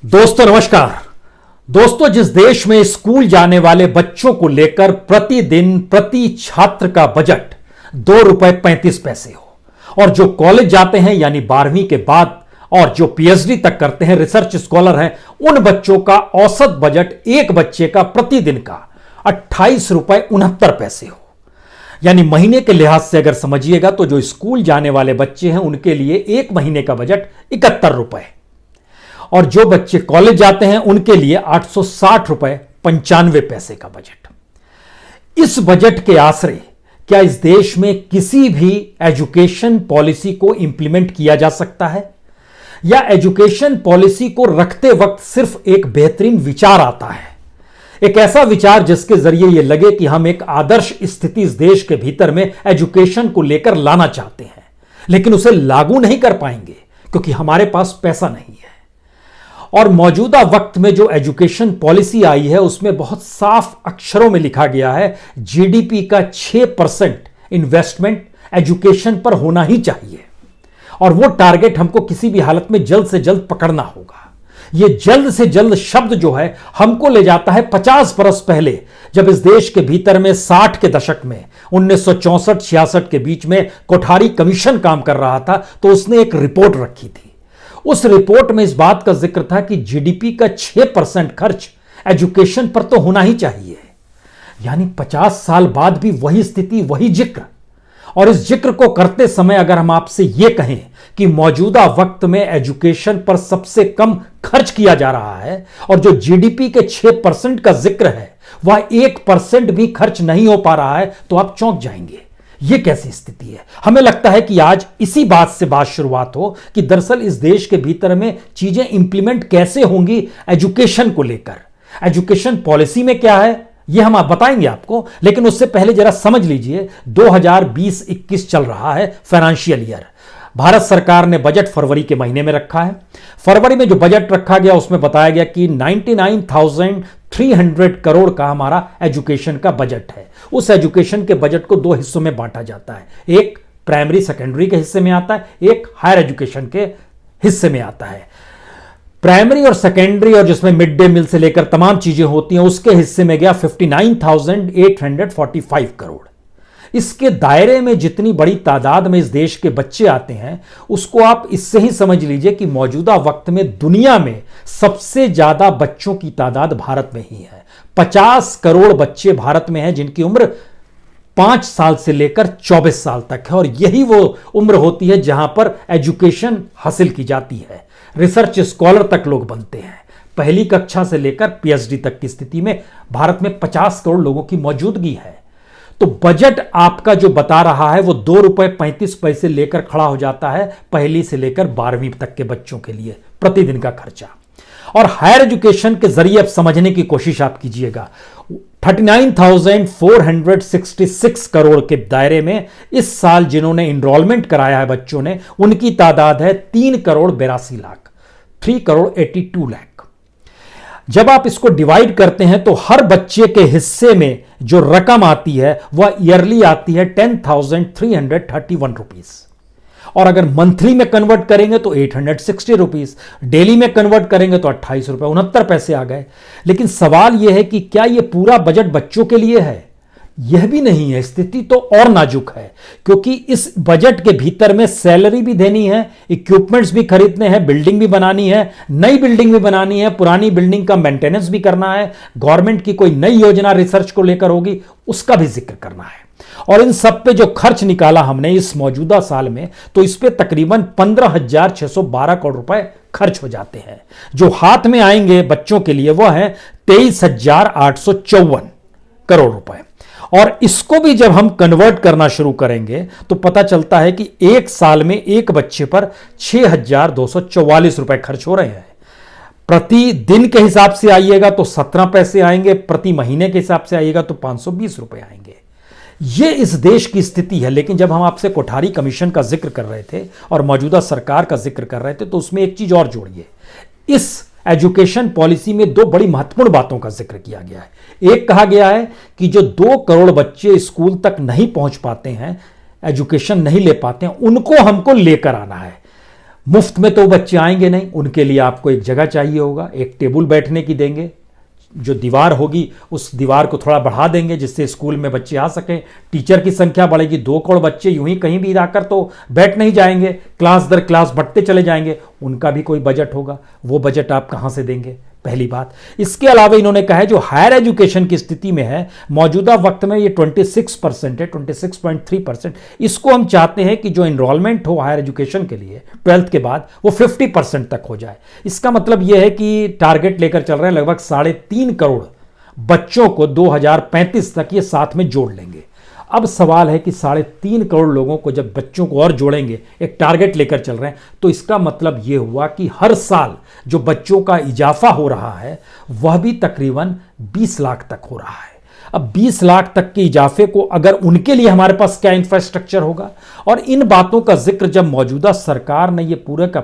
दोस्तों नमस्कार। दोस्तों, जिस देश में स्कूल जाने वाले बच्चों को लेकर प्रतिदिन प्रति छात्र का बजट ₹2.35 हो और जो कॉलेज जाते हैं यानी 12वीं के बाद और जो पीएचडी तक करते हैं, रिसर्च स्कॉलर हैं, उन बच्चों का औसत बजट एक बच्चे का प्रतिदिन का ₹28.69 हो। यानी महीने के लिहाज से अगर समझिएगा तो जो स्कूल जाने वाले बच्चे हैं उनके लिए एक महीने का बजट ₹71 और जो बच्चे कॉलेज जाते हैं उनके लिए ₹860.95 का बजट। इस बजट के आश्रय क्या इस देश में किसी भी एजुकेशन पॉलिसी को इंप्लीमेंट किया जा सकता है, या एजुकेशन पॉलिसी को रखते वक्त सिर्फ एक बेहतरीन विचार आता है, एक ऐसा विचार जिसके जरिए यह लगे कि हम एक आदर्श स्थिति इस देश के भीतर में एजुकेशन को लेकर लाना चाहते हैं, लेकिन उसे लागू नहीं कर पाएंगे क्योंकि हमारे पास पैसा नहीं है। और मौजूदा वक्त में जो एजुकेशन पॉलिसी आई है उसमें बहुत साफ अक्षरों में लिखा गया है जीडीपी का 6% इन्वेस्टमेंट एजुकेशन पर होना ही चाहिए, और वो टारगेट हमको किसी भी हालत में जल्द से जल्द पकड़ना होगा। ये जल्द से जल्द शब्द जो है हमको ले जाता है 50 बरस पहले, जब इस देश के भीतर में 60 के दशक में 1964-66 के बीच में कोठारी कमीशन काम कर रहा था, तो उसने एक रिपोर्ट रखी थी। उस रिपोर्ट में इस बात का जिक्र था कि जीडीपी का 6% खर्च एजुकेशन पर तो होना ही चाहिए। यानी 50 साल बाद भी वही स्थिति, वही जिक्र। और इस जिक्र को करते समय अगर हम आपसे यह कहें कि मौजूदा वक्त में एजुकेशन पर सबसे कम खर्च किया जा रहा है और जो जीडीपी के 6% का जिक्र है वह 1% भी खर्च नहीं हो पा रहा है, तो आप चौंक जाएंगे। यह कैसी स्थिति है। हमें लगता है कि आज इसी बात से शुरुआत हो कि दरअसल इस देश के भीतर में चीजें इंप्लीमेंट कैसे होंगी एजुकेशन को लेकर। एजुकेशन पॉलिसी में क्या है यह हम बताएंगे आपको, लेकिन उससे पहले जरा समझ लीजिए 2020-21 चल रहा है फाइनेंशियल ईयर। भारत सरकार ने बजट फरवरी के महीने में रखा है। फरवरी में जो बजट रखा गया उसमें बताया गया कि 99,300 करोड़ का हमारा एजुकेशन का बजट है। उस एजुकेशन के बजट को 2 हिस्सों में बांटा जाता है, एक प्राइमरी सेकेंडरी के हिस्से में आता है, एक हायर एजुकेशन के हिस्से में आता है। प्राइमरी और सेकेंडरी और जिसमें मिड डे मील से लेकर तमाम चीजें होती हैं उसके हिस्से में गया 59,845 करोड़। इसके दायरे में जितनी बड़ी तादाद में इस देश के बच्चे आते हैं उसको आप इससे ही समझ लीजिए कि मौजूदा वक्त में दुनिया में सबसे ज्यादा बच्चों की तादाद भारत में ही है। 50 करोड़ बच्चे भारत में हैं जिनकी उम्र 5 साल से लेकर 24 साल तक है, और यही वो उम्र होती है जहां पर एजुकेशन हासिल की जाती है, रिसर्च स्कॉलर तक लोग बनते हैं। पहली कक्षा से लेकर पीएचडी तक की स्थिति में भारत में 50 करोड़ लोगों की मौजूदगी है। तो बजट आपका जो बता रहा है वो ₹2.35 लेकर खड़ा हो जाता है पहली से लेकर 12वीं तक के बच्चों के लिए प्रतिदिन का खर्चा। और हायर एजुकेशन के जरिए अब समझने की कोशिश आप कीजिएगा। 39,466 करोड़ के दायरे में इस साल जिन्होंने इनरोलमेंट कराया है बच्चों ने, उनकी तादाद है 3,82,00,000, 3,82,00,000। जब आप इसको डिवाइड करते हैं तो हर बच्चे के हिस्से में जो रकम आती है वह ईयरली आती है 10,331 रुपीज, और अगर मंथली में कन्वर्ट करेंगे तो 860 रुपीज, डेली में कन्वर्ट करेंगे तो ₹28.69 आ गए। लेकिन सवाल यह है कि क्या यह पूरा बजट बच्चों के लिए है? यह भी नहीं है। स्थिति तो और नाजुक है, क्योंकि इस बजट के भीतर में सैलरी भी देनी है, इक्विपमेंट्स भी खरीदने हैं, बिल्डिंग भी बनानी है, नई बिल्डिंग भी बनानी है, पुरानी बिल्डिंग का मेंटेनेंस भी करना है, गवर्नमेंट की कोई नई योजना रिसर्च को लेकर होगी उसका भी जिक्र करना है। और इन सब पे जो खर्च निकाला हमने इस मौजूदा साल में, तो इस पे तकरीबन 15,612 करोड़ रुपए खर्च हो जाते हैं। जो हाथ में आएंगे बच्चों के लिए वह है 23,854 करोड़ रुपए। और इसको भी जब हम कन्वर्ट करना शुरू करेंगे तो पता चलता है कि एक साल में एक बच्चे पर 6,244 रुपए खर्च हो रहे हैं। प्रति दिन के हिसाब से आइएगा तो 17 पैसे आएंगे, प्रति महीने के हिसाब से आइएगा तो 520 रुपए आएंगे। यह इस देश की स्थिति है। लेकिन जब हम आपसे कोठारी कमीशन का जिक्र कर रहे थे और मौजूदा सरकार का जिक्र कर रहे थे तो उसमें एक चीज और जोड़िए। इस एजुकेशन पॉलिसी में 2 बड़ी महत्वपूर्ण बातों का जिक्र किया गया है। एक कहा गया है कि जो 2 करोड़ बच्चे स्कूल तक नहीं पहुंच पाते हैं, एजुकेशन नहीं ले पाते हैं, उनको हमको लेकर आना है। मुफ्त में तो बच्चे आएंगे नहीं, उनके लिए आपको एक जगह चाहिए होगा, एक टेबल बैठने की देंगे, जो दीवार होगी उस दीवार को थोड़ा बढ़ा देंगे जिससे स्कूल में बच्चे आ सकें, टीचर की संख्या बढ़ेगी, 2 करोड़ बच्चे यूं ही कहीं भी आकर तो बैठ नहीं जाएंगे, क्लास दर क्लास बढ़ते चले जाएंगे, उनका भी कोई बजट होगा, वो बजट आप कहां से देंगे, पहली बात। इसके अलावा इन्होंने कहा है जो हायर एजुकेशन की स्थिति में है मौजूदा वक्त में ये 26% है, 26.3%, इसको हम चाहते हैं कि जो एनरोलमेंट हो हायर एजुकेशन के लिए 12th के बाद वो 50% तक हो जाए। इसका मतलब ये है कि टारगेट लेकर चल रहे हैं लगभग 3.5 करोड़ बच्चों को 2035 तक ये साथ में जोड़ लेंगे। अब सवाल है कि 3.5 करोड़ लोगों को जब बच्चों को और जोड़ेंगे, एक टारगेट लेकर चल रहे हैं, तो इसका मतलब यह हुआ कि हर साल जो बच्चों का इजाफा हो रहा है वह भी तकरीबन 20 लाख तक हो रहा है। अब 20 लाख तक के इजाफे को अगर उनके लिए हमारे पास क्या इंफ्रास्ट्रक्चर होगा, और इन बातों का जिक्र जब मौजूदा सरकार ने ये पूरा का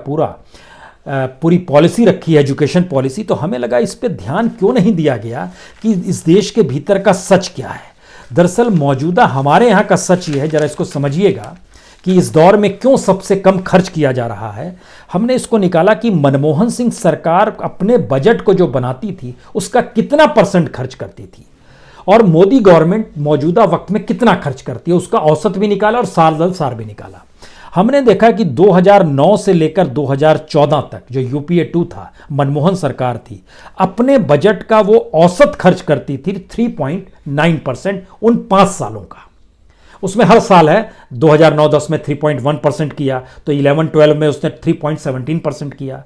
पूरी पॉलिसी रखी है, एजुकेशन पॉलिसी, तो हमें लगा इस पर ध्यान क्यों नहीं दिया गया कि इस देश के भीतर का सच क्या है। दरअसल मौजूदा हमारे यहाँ का सच ये है, जरा इसको समझिएगा कि इस दौर में क्यों सबसे कम खर्च किया जा रहा है। हमने इसको निकाला कि मनमोहन सिंह सरकार अपने बजट को जो बनाती थी उसका कितना % खर्च करती थी, और मोदी गवर्नमेंट मौजूदा वक्त में कितना खर्च करती है, उसका औसत भी निकाला और साल दर साल भी निकाला। हमने देखा कि 2009 से लेकर 2014 तक जो यूपीए 2 था, मनमोहन सरकार थी, अपने बजट का वो औसत खर्च करती थी 3.9% उन 5 सालों का। उसमें हर साल है 2009-10 में 3.1% किया, तो 11-12 में उसने 3.17% किया,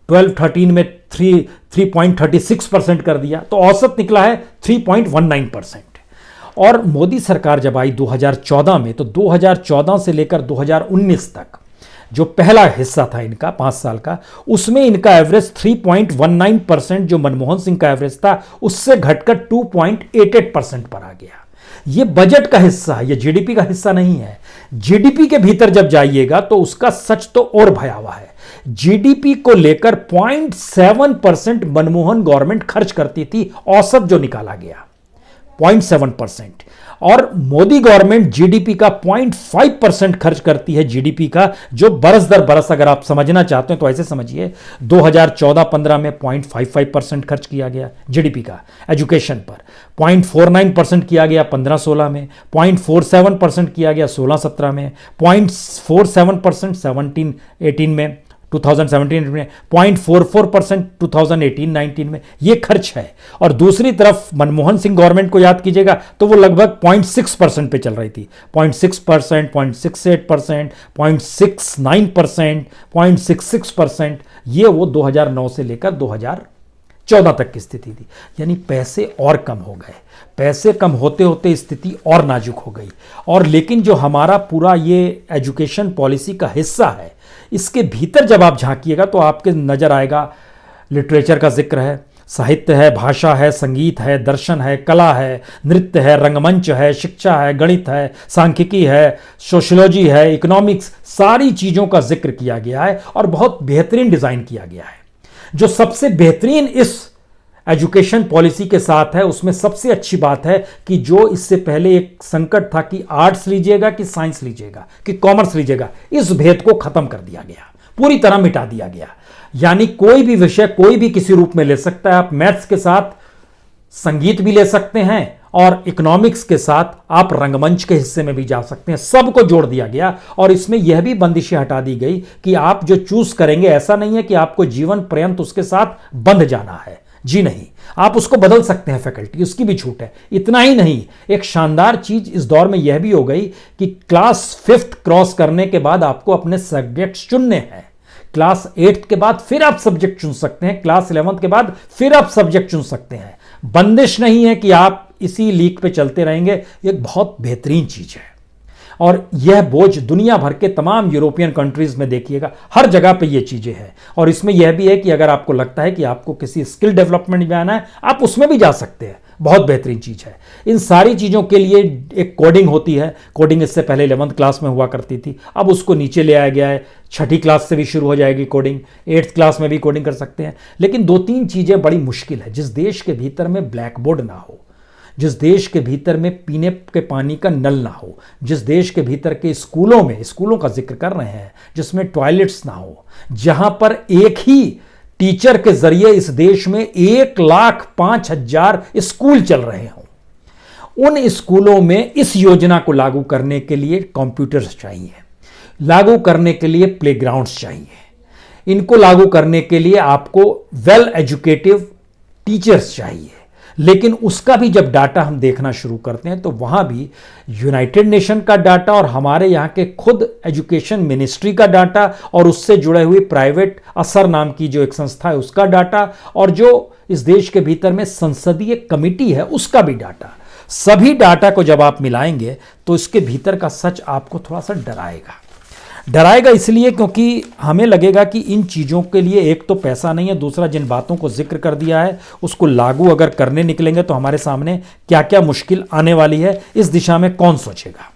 12-13 में 3.36% कर दिया, तो औसत निकला है 3.19%। और मोदी सरकार जब आई 2014 में, तो 2014 से लेकर 2019 तक जो पहला हिस्सा था इनका 5 साल का, उसमें इनका एवरेज 3.19%, जो मनमोहन सिंह का एवरेज था उससे घटकर 2.88% पर आ गया। यह बजट का हिस्सा है, यह जीडीपी का हिस्सा नहीं है। जीडीपी के भीतर जब जाइएगा तो उसका सच तो और भयावह है। जीडीपी को लेकर 0.7% मनमोहन गवर्नमेंट खर्च करती थी, औसत जो निकाला गया 0.7%, और मोदी गवर्नमेंट जीडीपी का 0.5% खर्च करती है, जीडीपी का, जो बरस दर बरस, अगर आप समझना चाहते हैं तो ऐसे समझिए, 2014-15 में 0.55% खर्च किया गया जीडीपी का एजुकेशन पर, 0.49% किया गया 15-16 में, 0.47% किया गया 16-17 में, 0.47% 17-18 में, 2017 में 0.44% 2018-19 में, ये खर्च है। और दूसरी तरफ मनमोहन सिंह गवर्नमेंट को याद कीजिएगा तो वो लगभग 0.6% पे चल रही थी, 0.6%, 0.68%, 0.69%, 0.66%, ये वो 2009 से लेकर 2014 तक की स्थिति थी। यानी पैसे और कम हो गए, पैसे कम होते होते स्थिति और नाजुक हो गई। और लेकिन जो हमारा पूरा ये एजुकेशन पॉलिसी का हिस्सा है, इसके भीतर जब आप झांकिएगा तो आपके नजर आएगा लिटरेचर का जिक्र है, साहित्य है, भाषा है, संगीत है, दर्शन है, कला है, नृत्य है, रंगमंच है, शिक्षा है, गणित है, सांख्यिकी है, सोशियोलॉजी है, इकोनॉमिक्स, सारी चीजों का जिक्र किया गया है और बहुत बेहतरीन डिजाइन किया गया है। जो सबसे बेहतरीन इस एजुकेशन पॉलिसी के साथ है, उसमें सबसे अच्छी बात है कि जो इससे पहले एक संकट था कि आर्ट्स लीजिएगा कि साइंस लीजिएगा कि कॉमर्स लीजिएगा, इस भेद को खत्म कर दिया गया, पूरी तरह मिटा दिया गया। यानी कोई भी विषय कोई भी किसी रूप में ले सकता है। आप मैथ्स के साथ संगीत भी ले सकते हैं और इकोनॉमिक्स के साथ आप रंगमंच के हिस्से में भी जा सकते हैं। सबको जोड़ दिया गया और इसमें यह भी बंदिशें हटा दी गई कि आप जो चूज करेंगे, ऐसा नहीं है कि आपको जीवन पर्यंत उसके साथ बंध जाना है, जी नहीं, आप उसको बदल सकते हैं, फैकल्टी, उसकी भी छूट है। इतना ही नहीं, एक शानदार चीज इस दौर में यह भी हो गई कि क्लास 5th क्रॉस करने के बाद आपको अपने सब्जेक्ट्स चुनने हैं। क्लास 8th के बाद फिर आप सब्जेक्ट चुन सकते हैं, क्लास 11th के बाद फिर आप सब्जेक्ट चुन सकते हैं। बंदिश नहीं है कि आप इसी लीक पे चलते रहेंगे। एक बहुत बेहतरीन चीज है और यह बोझ दुनिया भर के तमाम यूरोपियन कंट्रीज में देखिएगा, हर जगह पे ये चीजें हैं। और इसमें यह भी है कि अगर आपको लगता है कि आपको किसी स्किल डेवलपमेंट में आना है, आप उसमें भी जा सकते हैं, बहुत बेहतरीन चीज है। इन सारी चीजों के लिए एक कोडिंग होती है। कोडिंग इससे पहले 11th क्लास में हुआ करती थी, अब उसको नीचे ले आया गया है, 6ठी क्लास से भी शुरू हो जाएगी कोडिंग, 8th क्लास में भी कोडिंग कर सकते हैं। लेकिन 2-3 चीजें बड़ी मुश्किल है। जिस देश के भीतर में ब्लैक बोर्ड ना हो, जिस देश के भीतर में पीने के पानी का नल ना हो, जिस देश के भीतर के स्कूलों में, स्कूलों का जिक्र कर रहे हैं, जिसमें टॉयलेट्स ना हो, जहां पर एक ही टीचर के जरिए इस देश में 1,05,000 स्कूल चल रहे हों, उन स्कूलों में इस योजना को लागू करने के लिए कंप्यूटर्स चाहिए, लागू करने के लिए प्लेग्राउंड्स चाहिए, इनको लागू करने के लिए आपको वेल एजुकेटिव टीचर्स चाहिए। लेकिन उसका भी जब डाटा हम देखना शुरू करते हैं तो वहां भी यूनाइटेड नेशन का डाटा और हमारे यहां के खुद एजुकेशन मिनिस्ट्री का डाटा और उससे जुड़े हुए प्राइवेट असर नाम की जो एक संस्था है उसका डाटा और जो इस देश के भीतर में संसदीय कमेटी है उसका भी डाटा, सभी डाटा को जब आप मिलाएंगे तो इसके भीतर का सच आपको थोड़ा सा डराएगा इसलिए क्योंकि हमें लगेगा कि इन चीज़ों के लिए एक तो पैसा नहीं है, दूसरा जिन बातों को जिक्र कर दिया है उसको लागू अगर करने निकलेंगे तो हमारे सामने क्या क्या मुश्किल आने वाली है, इस दिशा में कौन सोचेगा।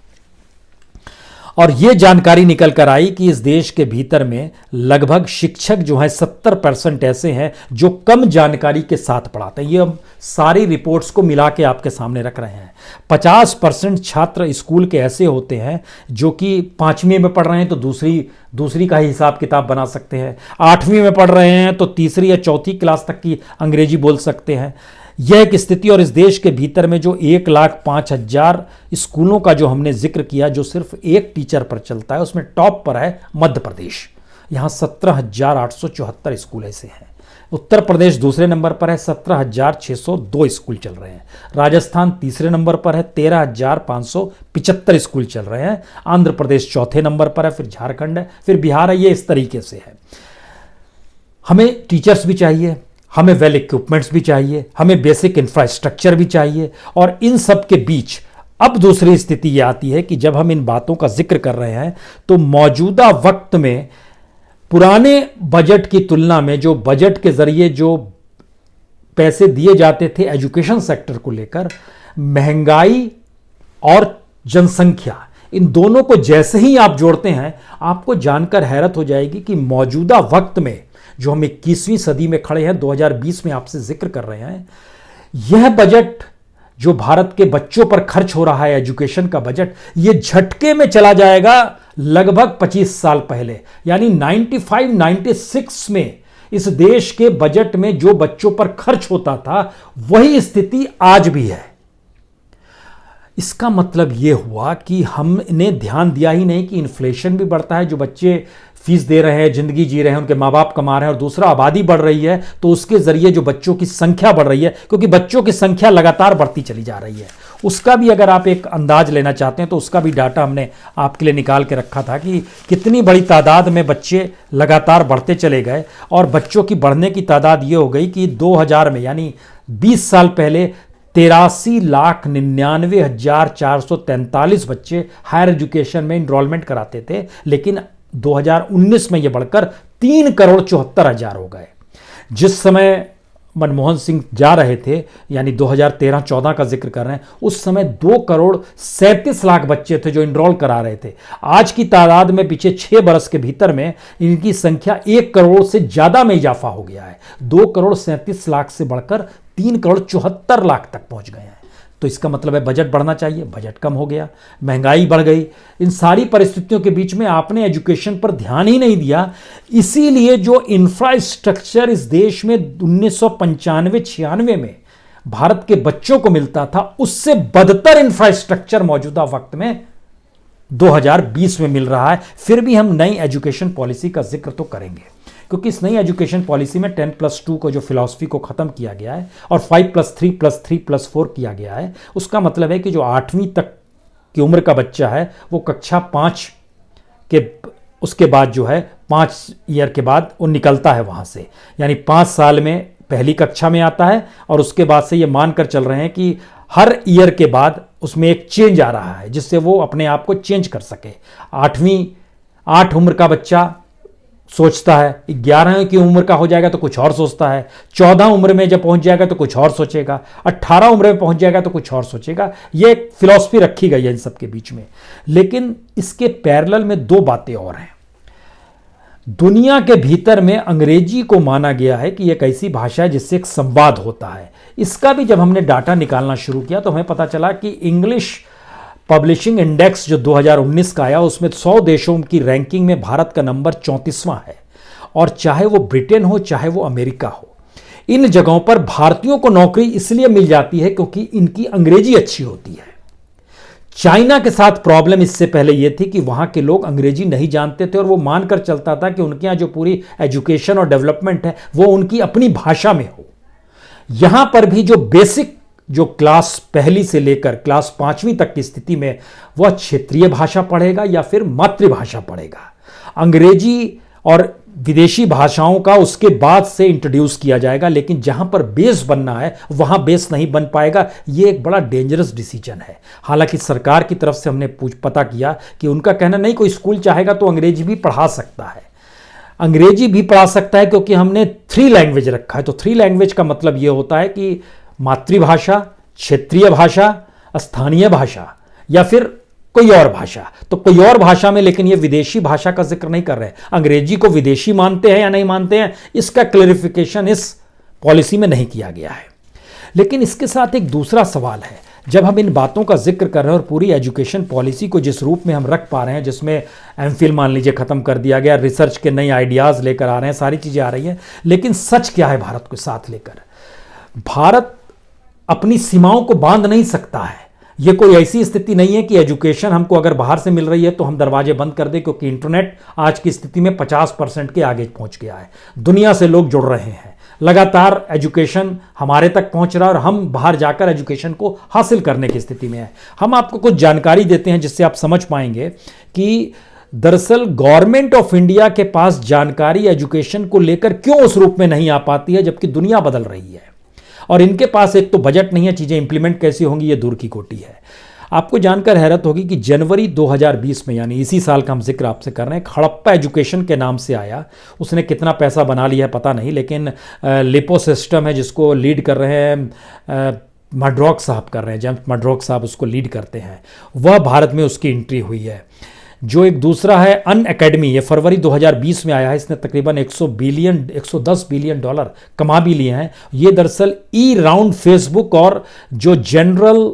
और यह जानकारी निकल कर आई कि इस देश के भीतर में लगभग शिक्षक जो है 70% ऐसे हैं जो कम जानकारी के साथ पढ़ाते हैं। ये हम सारी रिपोर्ट्स को मिला के आपके सामने रख रहे हैं। 50% छात्र स्कूल के ऐसे होते हैं जो कि 5वीं में पढ़ रहे हैं तो दूसरी का ही हिसाब किताब बना सकते हैं, 8वीं में पढ़ रहे हैं तो तीसरी या चौथी क्लास तक की अंग्रेजी बोल सकते हैं। यह एक स्थिति और इस देश के भीतर में जो 1,05,000 स्कूलों का जो हमने जिक्र किया जो सिर्फ एक टीचर पर चलता है उसमें टॉप पर है मध्य प्रदेश, यहाँ 17,874 स्कूल ऐसे हैं। उत्तर प्रदेश दूसरे नंबर पर है, 17,602 स्कूल चल रहे हैं। राजस्थान तीसरे नंबर पर है, 13,575 स्कूल चल रहे हैं। आंध्र प्रदेश चौथे नंबर पर है, फिर झारखंड है, फिर बिहार है। ये इस तरीके से है। हमें टीचर्स भी चाहिए, हमें वेल इक्विपमेंट्स भी चाहिए, हमें बेसिक इंफ्रास्ट्रक्चर भी चाहिए। और इन सब के बीच अब दूसरी स्थिति यह आती है कि जब हम इन बातों का जिक्र कर रहे हैं तो मौजूदा वक्त में पुराने बजट की तुलना में जो बजट के जरिए जो पैसे दिए जाते थे एजुकेशन सेक्टर को लेकर, महंगाई और जनसंख्या, इन दोनों को जैसे ही आप जोड़ते हैं आपको जानकर हैरत हो जाएगी कि मौजूदा वक्त में जो हम 21वीं सदी में खड़े हैं, 2020 में आपसे जिक्र कर रहे हैं, यह बजट जो भारत के बच्चों पर खर्च हो रहा है एजुकेशन का बजट, यह झटके में चला जाएगा लगभग 25 साल पहले, यानी 95-96 में इस देश के बजट में जो बच्चों पर खर्च होता था वही स्थिति आज भी है। इसका मतलब यह हुआ कि हमने ध्यान दिया ही नहीं कि इन्फ्लेशन भी बढ़ता है, जो बच्चे फीस दे रहे हैं, जिंदगी जी रहे हैं, उनके माँ बाप कमा रहे हैं, और दूसरा आबादी बढ़ रही है तो उसके जरिए जो बच्चों की संख्या बढ़ रही है, क्योंकि बच्चों की संख्या लगातार बढ़ती चली जा रही है। उसका भी अगर आप एक अंदाज लेना चाहते हैं तो उसका भी डाटा हमने आपके लिए निकाल के रखा था कि कितनी बड़ी तादाद में बच्चे लगातार बढ़ते चले गए। और बच्चों की बढ़ने की तादाद ये हो गई कि 2000 में, यानी 20 साल पहले 83,99,443 बच्चे हायर एजुकेशन में इनरोलमेंट कराते थे, लेकिन 2019 में यह बढ़कर 3,74,000 हो गए। जिस समय मनमोहन सिंह जा रहे थे, यानी 2013-14 का जिक्र कर रहे हैं, उस समय 2,37,00,000 बच्चे थे जो इनरोल करा रहे थे। आज की तादाद में पिछले 6 बरस के भीतर में इनकी संख्या 1 करोड़ से ज्यादा में इजाफा हो गया है। 2,37,00,000 से बढ़कर 3,74,00,000 तक पहुंच गए हैं। तो इसका मतलब है बजट बढ़ना चाहिए, बजट कम हो गया, महंगाई बढ़ गई। इन सारी परिस्थितियों के बीच में आपने एजुकेशन पर ध्यान ही नहीं दिया। इसीलिए जो इंफ्रास्ट्रक्चर इस देश में 1995-96 में भारत के बच्चों को मिलता था, उससे बदतर इंफ्रास्ट्रक्चर मौजूदा वक्त में 2020 में मिल रहा है। फिर भी हम नई एजुकेशन पॉलिसी का जिक्र तो करेंगे, क्योंकि इस नई एजुकेशन पॉलिसी में 10+2 को जो फिलॉसफी को खत्म किया गया है और 5+3+3+4 किया गया है। उसका मतलब है कि जो 8वीं तक की उम्र का बच्चा है वो कक्षा 5 के उसके बाद जो है 5 ईयर के बाद वो निकलता है वहां से, यानी 5 साल में पहली कक्षा में आता है और उसके बाद से ये मानकर चल रहे हैं कि हर ईयर के बाद उसमें एक चेंज आ रहा है जिससे वो अपने आप को चेंज कर सके। 8 उम्र का बच्चा सोचता है, 11 की उम्र का हो जाएगा तो कुछ और सोचता है, 14 उम्र में जब पहुंच जाएगा तो कुछ और सोचेगा, 18 उम्र में पहुंच जाएगा तो कुछ और सोचेगा। यह एक फिलॉसफी रखी गई है इन सब के बीच में। लेकिन इसके पैरेलल में 2 बातें और हैं। दुनिया के भीतर में अंग्रेजी को माना गया है कि एक ऐसी भाषा है जिससे एक संवाद होता है। इसका भी जब हमने डाटा निकालना शुरू किया तो हमें पता चला कि इंग्लिश पब्लिशिंग इंडेक्स जो 2019 का आया उसमें 100 देशों की रैंकिंग में भारत का नंबर 34वां है। और चाहे वो ब्रिटेन हो चाहे वो अमेरिका हो, इन जगहों पर भारतीयों को नौकरी इसलिए मिल जाती है क्योंकि इनकी अंग्रेजी अच्छी होती है। चाइना के साथ प्रॉब्लम इससे पहले यह थी कि वहां के लोग अंग्रेजी नहीं जानते थे और वो मानकर चलता था कि उनके यहां जो पूरी एजुकेशन और डेवलपमेंट है वो उनकी अपनी भाषा में हो। यहां पर भी जो बेसिक जो क्लास पहली से लेकर क्लास 5वीं तक की स्थिति में वह क्षेत्रीय भाषा पढ़ेगा या फिर मातृभाषा पढ़ेगा। अंग्रेजी और विदेशी भाषाओं का उसके बाद से इंट्रोड्यूस किया जाएगा, लेकिन जहां पर बेस बनना है वहां बेस नहीं बन पाएगा। यह एक बड़ा डेंजरस डिसीजन है। हालांकि सरकार की तरफ से हमने पता किया कि उनका कहना नहीं, कोई स्कूल चाहेगा तो अंग्रेजी भी पढ़ा सकता है। अंग्रेजी भी पढ़ा सकता है क्योंकि हमने 3 लैंग्वेज रखा है। तो 3 लैंग्वेज का मतलब यह होता है कि मातृभाषा, क्षेत्रीय भाषा, स्थानीय भाषा या फिर कोई और भाषा। तो कोई और भाषा में, लेकिन ये विदेशी भाषा का जिक्र नहीं कर रहे हैं। अंग्रेजी को विदेशी मानते हैं या नहीं मानते हैं, इसका क्लैरिफिकेशन इस पॉलिसी में नहीं किया गया है। लेकिन इसके साथ एक दूसरा सवाल है। जब हम इन बातों का जिक्र कर रहे हैं और पूरी एजुकेशन पॉलिसी को जिस रूप में हम रख पा रहे हैं, जिसमें एमफिल मान लीजिए खत्म कर दिया गया, रिसर्च के नए आइडियाज लेकर आ रहे हैं, सारी चीजें आ रही हैं, लेकिन सच क्या है भारत को साथ लेकर? भारत अपनी सीमाओं को बांध नहीं सकता है। यह कोई ऐसी स्थिति नहीं है कि एजुकेशन हमको अगर बाहर से मिल रही है तो हम दरवाजे बंद कर दें, क्योंकि इंटरनेट आज की स्थिति में 50% के आगे पहुंच गया है। दुनिया से लोग जुड़ रहे हैं, लगातार एजुकेशन हमारे तक पहुंच रहा है और हम बाहर जाकर एजुकेशन को हासिल करने की स्थिति में है। हम आपको कुछ जानकारी देते हैं जिससे आप समझ पाएंगे कि दरअसल गवर्नमेंट ऑफ इंडिया के पास जानकारी एजुकेशन को लेकर क्यों उस रूप में नहीं आ पाती है, जबकि दुनिया बदल रही है और इनके पास एक तो बजट नहीं है, चीजें इंप्लीमेंट कैसी होंगी ये दूर की कोटी है। आपको जानकर हैरत होगी कि जनवरी 2020 में, यानी इसी साल का हम जिक्र आपसे कर रहे हैं, हड़प्पा एजुकेशन के नाम से आया। उसने कितना पैसा बना लिया है पता नहीं, लेकिन लिपो सिस्टम है जिसको लीड कर रहे हैं मड्रॉक साहब कर रहे हैं, जेम्स मड्रॉक साहब उसको लीड करते हैं। वह भारत में उसकी एंट्री हुई है। जो एक दूसरा है अन अकेडमी, ये फरवरी 2020 में आया है। इसने तकरीबन 110 बिलियन डॉलर कमा भी लिए हैं। ये दरअसल ई राउंड फेसबुक और जो जनरल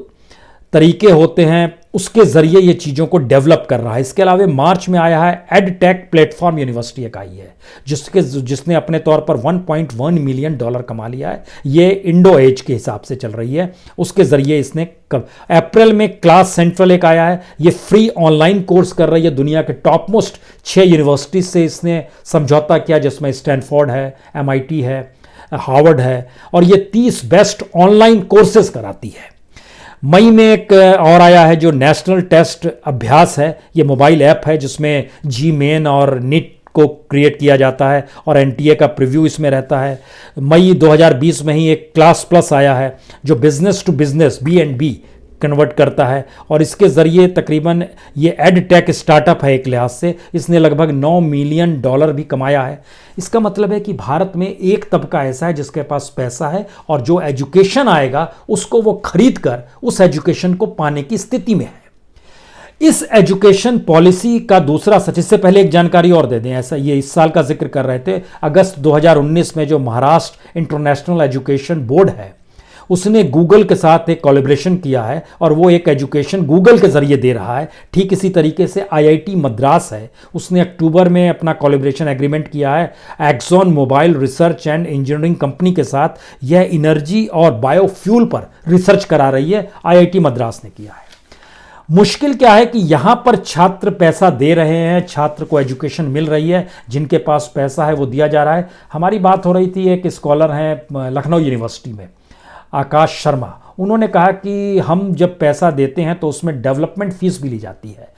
तरीके होते हैं उसके जरिए ये चीज़ों को डेवलप कर रहा है। इसके अलावा मार्च में आया है एडटेक प्लेटफॉर्म यूनिवर्सिटी एक आई है जिसने अपने तौर पर 1.1 मिलियन डॉलर कमा लिया है। ये इंडो एज के हिसाब से चल रही है, उसके जरिए इसने अप्रैल में क्लास सेंट्रल एक आया है। ये फ्री ऑनलाइन कोर्स कर रही है। दुनिया के टॉप मोस्ट 6 यूनिवर्सिटी से इसने समझौता किया, जिसमें स्टैनफोर्ड है, MIT है, हार्वर्ड है, और ये 30 बेस्ट ऑनलाइन कोर्सेज कराती है। मई में एक और आया है जो नेशनल टेस्ट अभ्यास है। ये मोबाइल ऐप है जिसमें GMain और नीट को क्रिएट किया जाता है और NTA का प्रीव्यू इसमें रहता है। मई 2020 में ही एक क्लास प्लस आया है जो business to business B&B convert करता है और इसके ज़रिए तकरीबन ये एडटेक स्टार्टअप है एक लिहाज से, इसने लगभग 9 मिलियन डॉलर भी कमाया है। इसका मतलब है कि भारत में एक तबका ऐसा है जिसके पास पैसा है और जो एजुकेशन आएगा उसको वो खरीद कर उस एजुकेशन को पाने की स्थिति में है। इस एजुकेशन पॉलिसी का दूसरा सच, इससे पहले एक जानकारी और दे दें, ऐसा ये इस साल का जिक्र कर रहे थे। अगस्त 2019 में जो महाराष्ट्र इंटरनेशनल एजुकेशन बोर्ड है उसने गूगल के साथ एक कोलैबोरेशन किया है और वो एक एजुकेशन गूगल के जरिए दे रहा है। ठीक इसी तरीके से IIT मद्रास है, उसने अक्टूबर में अपना कोलैबोरेशन एग्रीमेंट किया है Exxon Mobil research and engineering company के साथ। यह एनर्जी और बायोफ्यूल पर रिसर्च करा रही है, IIT मद्रास ने किया है। मुश्किल क्या है कि यहां पर छात्र पैसा दे रहे हैं, छात्र को एजुकेशन मिल रही है, जिनके पास पैसा है वो दिया जा रहा है। हमारी बात हो रही थी, एक स्कॉलर हैं लखनऊ यूनिवर्सिटी में, आकाश शर्मा, उन्होंने कहा कि हम जब पैसा देते हैं तो उसमें डेवलपमेंट फीस भी ली जाती है।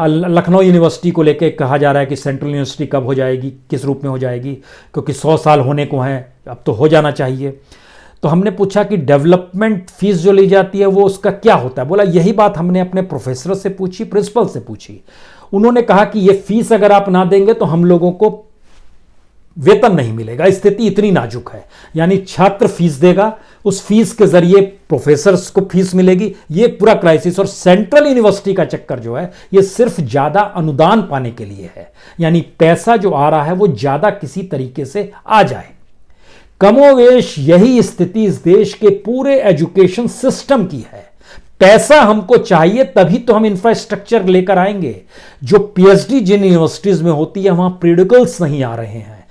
लखनऊ यूनिवर्सिटी को लेकर कहा जा रहा है कि सेंट्रल यूनिवर्सिटी कब हो जाएगी, किस रूप में हो जाएगी, क्योंकि 100 साल होने को हैं, अब तो हो जाना चाहिए। तो हमने पूछा कि डेवलपमेंट फीस जो ली जाती है वो उसका क्या होता है। बोला यही बात हमने अपने प्रोफेसर से पूछी, प्रिंसिपल से पूछी। उन्होंने कहा कि ये फीस अगर आप ना देंगे तो हम लोगों को वेतन नहीं मिलेगा, स्थिति इतनी नाजुक है। यानी छात्र फीस देगा, उस फीस के जरिए प्रोफेसर्स को फीस मिलेगी, ये पूरा क्राइसिस। और सेंट्रल यूनिवर्सिटी का चक्कर जो है ये सिर्फ ज्यादा अनुदान पाने के लिए है, यानी पैसा जो आ रहा है वो ज्यादा किसी तरीके से आ जाए। कमोवेश यही स्थिति इस देश के पूरे एजुकेशन सिस्टम की है। पैसा हमको चाहिए तभी तो हम इंफ्रास्ट्रक्चर लेकर आएंगे। जो पीएचडी जिन यूनिवर्सिटीज में होती है वहां प्रिडिकल्स नहीं आ रहे हैं,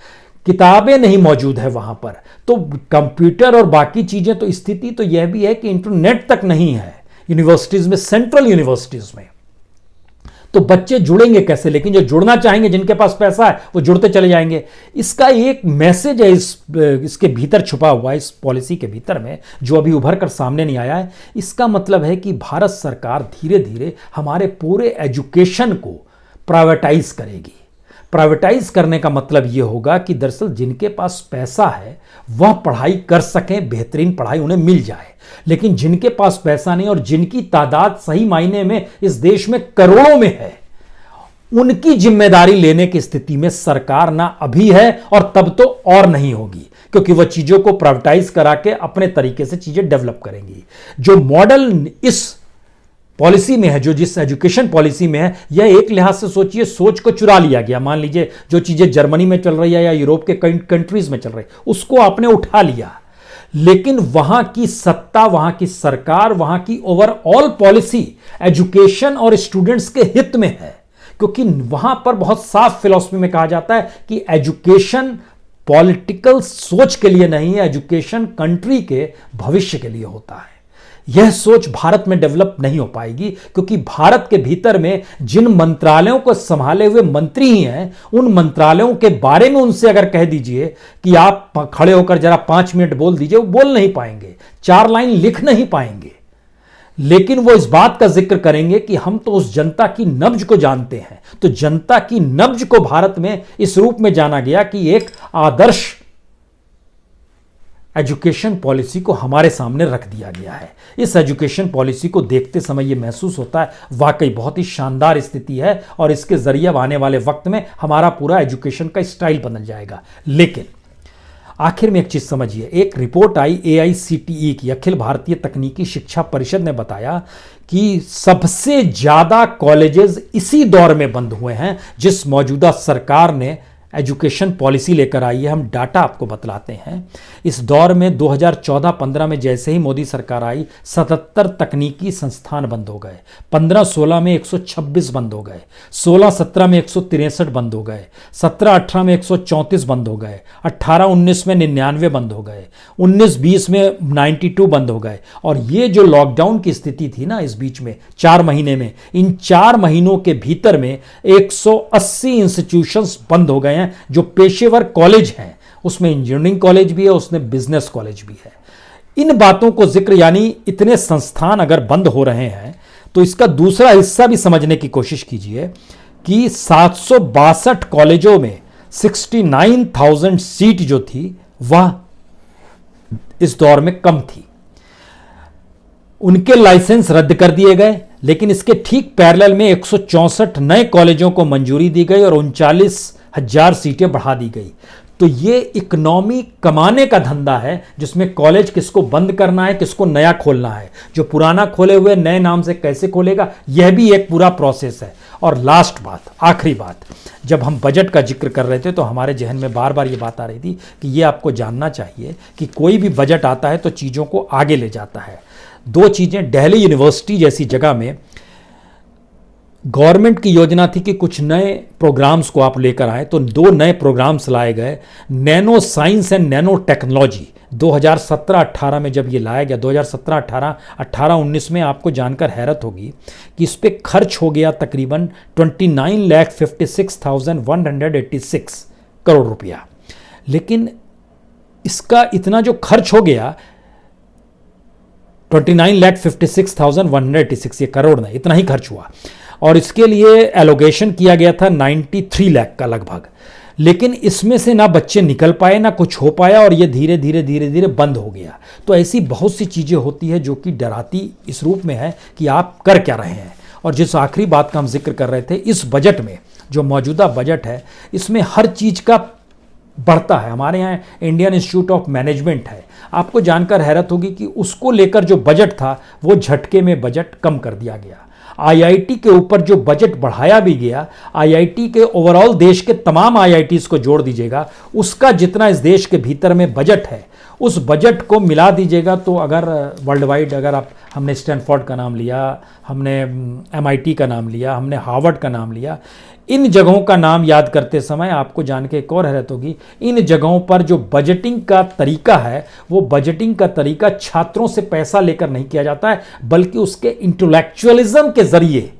किताबें नहीं मौजूद है वहां पर, तो कंप्यूटर और बाकी चीजें, तो स्थिति तो यह भी है कि इंटरनेट तक नहीं है यूनिवर्सिटीज में, सेंट्रल यूनिवर्सिटीज में। तो बच्चे जुड़ेंगे कैसे? लेकिन जो जुड़ना चाहेंगे, जिनके पास पैसा है, वो जुड़ते चले जाएंगे। इसका एक मैसेज है इसके भीतर छुपा हुआ, इस पॉलिसी के भीतर में, जो अभी उभर कर सामने नहीं आया है। इसका मतलब है कि भारत सरकार धीरे धीरे हमारे पूरे एजुकेशन को प्राइवेटाइज करेगी। प्राइवेटाइज करने का मतलब यह होगा कि दरअसल जिनके पास पैसा है वह पढ़ाई कर सकें, बेहतरीन पढ़ाई उन्हें मिल जाए। लेकिन जिनके पास पैसा नहीं और जिनकी तादाद सही मायने में इस देश में करोड़ों में है, उनकी जिम्मेदारी लेने की स्थिति में सरकार ना अभी है और तब तो और नहीं होगी, क्योंकि वह चीजों को प्राइवेटाइज करा के अपने तरीके से चीजें डेवलप करेंगी। जो मॉडल इस पॉलिसी में है, जो जिस एजुकेशन पॉलिसी में है, यह एक लिहाज से सोचिए सोच को चुरा लिया गया। मान लीजिए जो चीजें जर्मनी में चल रही है या यूरोप के कई कंट्रीज में चल रही है, उसको आपने उठा लिया, लेकिन वहां की सत्ता, वहां की सरकार, वहां की ओवरऑल पॉलिसी एजुकेशन और स्टूडेंट्स के हित में है। क्योंकि वहां पर बहुत साफ फिलॉसफी में कहा जाता है कि एजुकेशन पॉलिटिकल सोच के लिए नहीं है, एजुकेशन कंट्री के भविष्य के लिए होता है। यह सोच भारत में डेवलप नहीं हो पाएगी, क्योंकि भारत के भीतर में जिन मंत्रालयों को संभाले हुए मंत्री ही हैं, उन मंत्रालयों के बारे में उनसे अगर कह दीजिए कि आप खड़े होकर जरा 5 मिनट बोल दीजिए, वो बोल नहीं पाएंगे, 4 लाइन लिख नहीं पाएंगे। लेकिन वो इस बात का जिक्र करेंगे कि हम तो उस जनता की नब्ज को जानते हैं। तो जनता की नब्ज को भारत में इस रूप में जाना गया कि एक आदर्श एजुकेशन पॉलिसी को हमारे सामने रख दिया गया है। इस एजुकेशन पॉलिसी को देखते समय यह महसूस होता है वाकई बहुत ही शानदार स्थिति है, और इसके जरिए आने वाले वक्त में हमारा पूरा एजुकेशन का स्टाइल बदल जाएगा। लेकिन आखिर में एक चीज समझिए, एक रिपोर्ट आई AICTE की, अखिल भारतीय तकनीकी शिक्षा परिषद ने बताया कि सबसे ज्यादा कॉलेजेस इसी दौर में बंद हुए हैं जिस मौजूदा सरकार ने एजुकेशन पॉलिसी लेकर आई है। हम डाटा आपको बतलाते हैं। इस दौर में 2014-15 में जैसे ही मोदी सरकार आई, 77 तकनीकी संस्थान बंद हो गए, 15-16 में 126 बंद हो गए, 16-17 में 163 बंद हो गए, 17-18 में 134 बंद हो गए, 18-19 में 99 बंद हो गए, 19-20 में 92 बंद हो गए। और ये जो लॉकडाउन की स्थिति थी ना इस बीच में 4 महीने में, इन 4 महीनों के भीतर में 180 इंस्टीट्यूशंस बंद हो गए हैं। जो पेशेवर कॉलेज हैं, उसमें इंजीनियरिंग कॉलेज भी है, उसमें बिजनेस कॉलेज भी है। इन बातों को जिक्र, यानी इतने संस्थान अगर बंद हो रहे हैं, तो इसका दूसरा हिस्सा भी समझने की कोशिश कीजिए कि 762 कॉलेजों में 69,000 सीट जो थी वह इस दौर में कम थी। उनके लाइसेंस रद्द कर दिए गए, लेकिन इसके ठीक पैरेलल में 164 नए कॉलेजों को मंजूरी दी गई और 39,000 सीटें बढ़ा दी गई। तो ये इकोनॉमी कमाने का धंधा है, जिसमें कॉलेज किसको बंद करना है, किसको नया खोलना है। जो पुराना खोले हुए नए नाम से कैसे खोलेगा, यह भी एक पूरा प्रोसेस है। और लास्ट बात, आखिरी बात, जब हम बजट का जिक्र कर रहे थे तो हमारे जहन में बार बार ये बात आ रही थी कि ये आपको जानना चाहिए कि कोई भी बजट आता है तो चीज़ों को आगे ले जाता है। 2 चीज़ें, दिल्ली यूनिवर्सिटी जैसी जगह में गवर्नमेंट की योजना थी कि कुछ नए प्रोग्राम्स को आप लेकर आए, तो 2 नए प्रोग्राम्स लाए गए। Nano science and nano technology 2017-18 में जब ये लाया गया, 2017-18, 18-19 में आपको जानकर हैरत होगी कि इस पे खर्च हो गया तकरीबन 29,56,186 करोड़ रुपया। लेकिन इसका इतना जो खर्च हो गया, 29,56,186, ये करोड़ नहीं, इतना ही खर्च हुआ, और इसके लिए एलोकेशन किया गया था 93 लाख का लगभग। लेकिन इसमें से ना बच्चे निकल पाए, ना कुछ हो पाया, और ये धीरे धीरे बंद हो गया। तो ऐसी बहुत सी चीज़ें होती है जो कि डराती इस रूप में है कि आप कर क्या रहे हैं। और जिस आखिरी बात का हम जिक्र कर रहे थे, इस बजट में जो मौजूदा बजट है, इसमें हर चीज़ का बढ़ता है। हमारे यहाँ इंडियन इंस्टीट्यूट ऑफ मैनेजमेंट है, आपको जानकर हैरत होगी कि उसको लेकर जो बजट था वो झटके में बजट कम कर दिया गया। आईआईटी के ऊपर जो बजट बढ़ाया भी गया, आईआईटी के ओवरऑल देश के तमाम आईआईटीज को जोड़ दीजिएगा, उसका जितना इस देश के भीतर में बजट है उस बजट को मिला दीजिएगा तो अगर वर्ल्ड वाइड, अगर आप, हमने स्टैनफोर्ड का नाम लिया, हमने एमआईटी का नाम लिया, हमने हार्वर्ड का नाम लिया, इन जगहों का नाम याद करते समय आपको जान के एक और हैरत होगी, इन जगहों पर जो बजटिंग का तरीका है वो बजटिंग का तरीका छात्रों से पैसा लेकर नहीं किया जाता है, बल्कि उसके इंटेलेक्चुअलिज्म के जरिए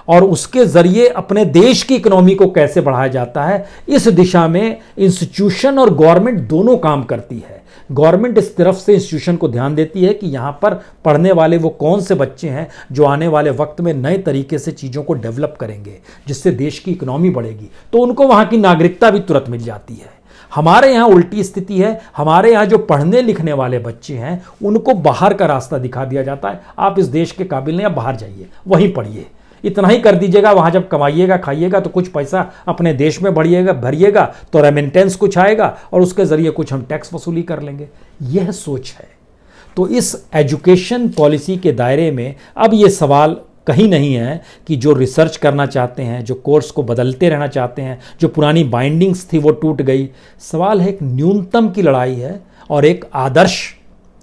और उसके जरिए अपने देश की इकोनॉमी को कैसे बढ़ाया जाता है, इस दिशा में इंस्टीट्यूशन और गवर्नमेंट दोनों काम करती है। गवर्नमेंट इस तरफ से इंस्टीट्यूशन को ध्यान देती है कि यहाँ पर पढ़ने वाले वो कौन से बच्चे हैं जो आने वाले वक्त में नए तरीके से चीज़ों को डेवलप करेंगे, जिससे देश की इकोनॉमी बढ़ेगी, तो उनको वहाँ की नागरिकता भी तुरंत मिल जाती है। हमारे यहाँ उल्टी स्थिति है, हमारे यहाँ जो पढ़ने लिखने वाले बच्चे हैं उनको बाहर का रास्ता दिखा दिया जाता है, आप इस देश के काबिल नहीं, आप बाहर जाइए, वहीं पढ़िए, इतना ही कर दीजिएगा, वहाँ जब कमाइएगा खाइएगा तो कुछ पैसा अपने देश में भरिएगा तो रेमिटेंस कुछ आएगा और उसके ज़रिए कुछ हम टैक्स वसूली कर लेंगे। यह सोच है। तो इस एजुकेशन पॉलिसी के दायरे में अब ये सवाल कहीं नहीं है कि जो रिसर्च करना चाहते हैं, जो कोर्स को बदलते रहना चाहते हैं, जो पुरानी बाइंडिंग्स थी वो टूट गई। सवाल है एक न्यूनतम की लड़ाई है और एक आदर्श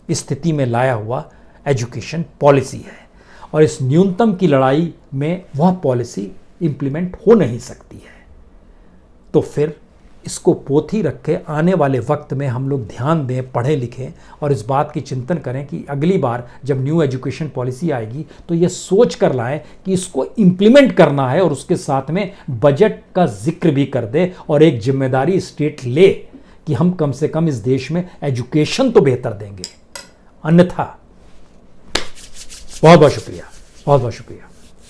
स्थिति में लाया हुआ एजुकेशन पॉलिसी है, और इस न्यूनतम की लड़ाई में वह पॉलिसी इंप्लीमेंट हो नहीं सकती है। तो फिर इसको पोथी रखे आने वाले वक्त में हम लोग ध्यान दें, पढ़ें लिखें और इस बात की चिंतन करें कि अगली बार जब न्यू एजुकेशन पॉलिसी आएगी तो ये सोच कर लाएं कि इसको इंप्लीमेंट करना है और उसके साथ में बजट का जिक्र भी कर दे और एक जिम्मेदारी स्टेट ले कि हम कम से कम इस देश में एजुकेशन तो बेहतर देंगे। अन्यथा बहुत बहुत शुक्रिया, बहुत बहुत शुक्रिया।